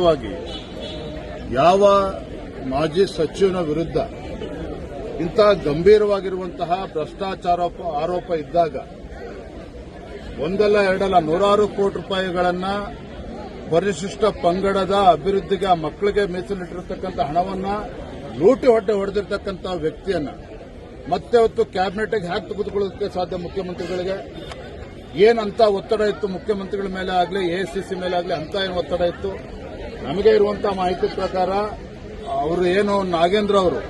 ಮುಖ್ಯವಾಗಿ ಯಾವ ಮಾಜಿ ಸಚಿವನ ವಿರುದ್ಧ ಇಂತಹ ಗಂಭೀರವಾಗಿರುವಂತಹ ಭ್ರಷ್ಟಾಚಾರ ಆರೋಪ ಇದ್ದಾಗ ಒಂದಲ್ಲ ಎರಡಲ್ಲ ನೂರಾರು ಕೋಟಿ ರೂಪಾಯಿಗಳನ್ನ ಪರಿಶಿಷ್ಟ ಪಂಗಡದ ಅಭಿವೃದ್ಧಿಗೆ ಆ ಮಕ್ಕಳಿಗೆ ಮೀಸಲಿಟ್ಟಿರತಕ್ಕಂಥ ಹಣವನ್ನ ಲೂಟಿ ಹೊಡೆದಿರತಕ್ಕಂಥ ವ್ಯಕ್ತಿಯನ್ನ ಮತ್ತೆ ಅವತ್ತು ಕ್ಯಾಬಿನೆಟ್ಗೆ ಹ್ಯಾಕ್ ತೆಗೆದುಕೊಳ್ಳೋದಕ್ಕೆ ಸಾಧ್ಯ? ಮುಖ್ಯಮಂತ್ರಿಗಳಿಗೆ ಏನಂತ ಒತ್ತಡ ಇತ್ತು ಮುಖ್ಯಮಂತ್ರಿಗಳ ಮೇಲೆ ಆಗಲಿ ಎಐಸಿಸಿ ಮೇಲೆ ಆಗಲಿ ಅಂತ ಏನು ಒತ್ತಡ ಇತ್ತು? ನಮಗೆ ಇರುವಂತಹ ಮಾಹಿತಿ ಪ್ರಕಾರ ಅವರು ಏನು ನಾಗೇಂದ್ರ ಅವರು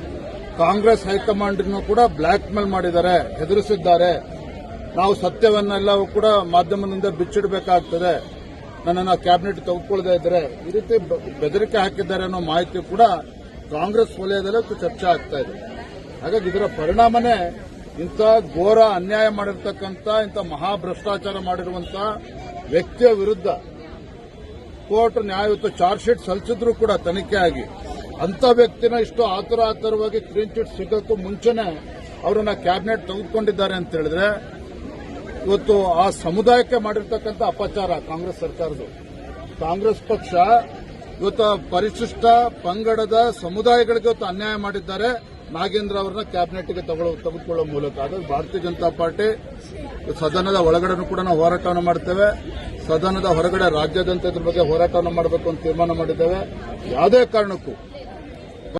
ಕಾಂಗ್ರೆಸ್ ಹೈಕಮಾಂಡ್ ಕೂಡ ಬ್ಲಾಕ್ ಮೇಲ್ ಮಾಡಿದ್ದಾರೆ, ಹೆದರಿಸಿದ್ದಾರೆ. ನಾವು ಸತ್ಯವನ್ನೆಲ್ಲವೂ ಕೂಡ ಮಾಧ್ಯಮದಿಂದ ಬಿಚ್ಚಿಡಬೇಕಾಗ್ತದೆ, ನನ್ನನ್ನು ಕ್ಯಾಬಿನೆಟ್ ತೆಗೆದುಕೊಳ್ಳದೇ ಇದ್ರೆ ಈ ರೀತಿ ಬೆದರಿಕೆ ಹಾಕಿದ್ದಾರೆ ಅನ್ನೋ ಮಾಹಿತಿ ಕೂಡ ಕಾಂಗ್ರೆಸ್ ವಲಯದಲ್ಲೂ ಚರ್ಚೆ ಆಗ್ತಾ ಇದೆ. ಹಾಗಾಗಿ ಇದರ ಪರಿಣಾಮನೇ ಇಂಥ ಘೋರ ಅನ್ಯಾಯ ಮಾಡಿರ್ತಕ್ಕಂಥ ಇಂಥ ಮಹಾಭ್ರಷ್ಟಾಚಾರ ಮಾಡಿರುವಂಥ ವ್ಯಕ್ತಿಯ ವಿರುದ್ಧ ಕೋರ್ಟ್ ನ್ಯಾಯಯುತ ಚಾರ್ಜ್ ಶೀಟ್ ಸಲ್ಲಿಸಿದ್ರು ಕೂಡ ತನಿಖೆ ಆಗಿ ಅಂಥ ವ್ಯಕ್ತಿನ ಇಷ್ಟು ಆತುರವಾಗಿ ಕ್ಲೀನ್ ಚಿಟ್ ಸಿಗೋಕ್ಕೂ ಮುಂಚೆನೆ ಅವರನ್ನ ಕ್ಯಾಬಿನೆಟ್ ತೆಗೆದುಕೊಂಡಿದ್ದಾರೆ ಅಂತ ಹೇಳಿದ್ರೆ ಇವತ್ತು ಆ ಸಮುದಾಯಕ್ಕೆ ಮಾಡಿರ್ತಕ್ಕಂಥ ಅಪಚಾರ ಕಾಂಗ್ರೆಸ್ ಸರ್ಕಾರದ್ದು. ಕಾಂಗ್ರೆಸ್ ಪಕ್ಷ ಇವತ್ತು ಪರಿಶಿಷ್ಟ ಪಂಗಡದ ಸಮುದಾಯಗಳಿಗೆ ಇವತ್ತು ಅನ್ಯಾಯ ಮಾಡಿದ್ದಾರೆ ನಾಗೇಂದ್ರ ಅವರನ್ನ ಕ್ಯಾಬಿನೆಟ್ಗೆ ತೆಗೆದುಕೊಳ್ಳುವ ಮೂಲಕ. ಹಾಗಾಗಿ ಭಾರತೀಯ ಜನತಾ ಪಾರ್ಟಿ ಸದನದ ಒಳಗಡೆನೂ ಕೂಡ ನಾವು ಹೋರಾಟವನ್ನು ಮಾಡ್ತೇವೆ, ಸದನದ ಹೊರಗಡೆ ರಾಜ್ಯಾದ್ಯಂತ ಇದ್ರ ಬಗ್ಗೆ ಹೋರಾಟವನ್ನು ಮಾಡಬೇಕು ಅಂತ ತೀರ್ಮಾನ ಮಾಡಿದ್ದೇವೆ. ಯಾವುದೇ ಕಾರಣಕ್ಕೂ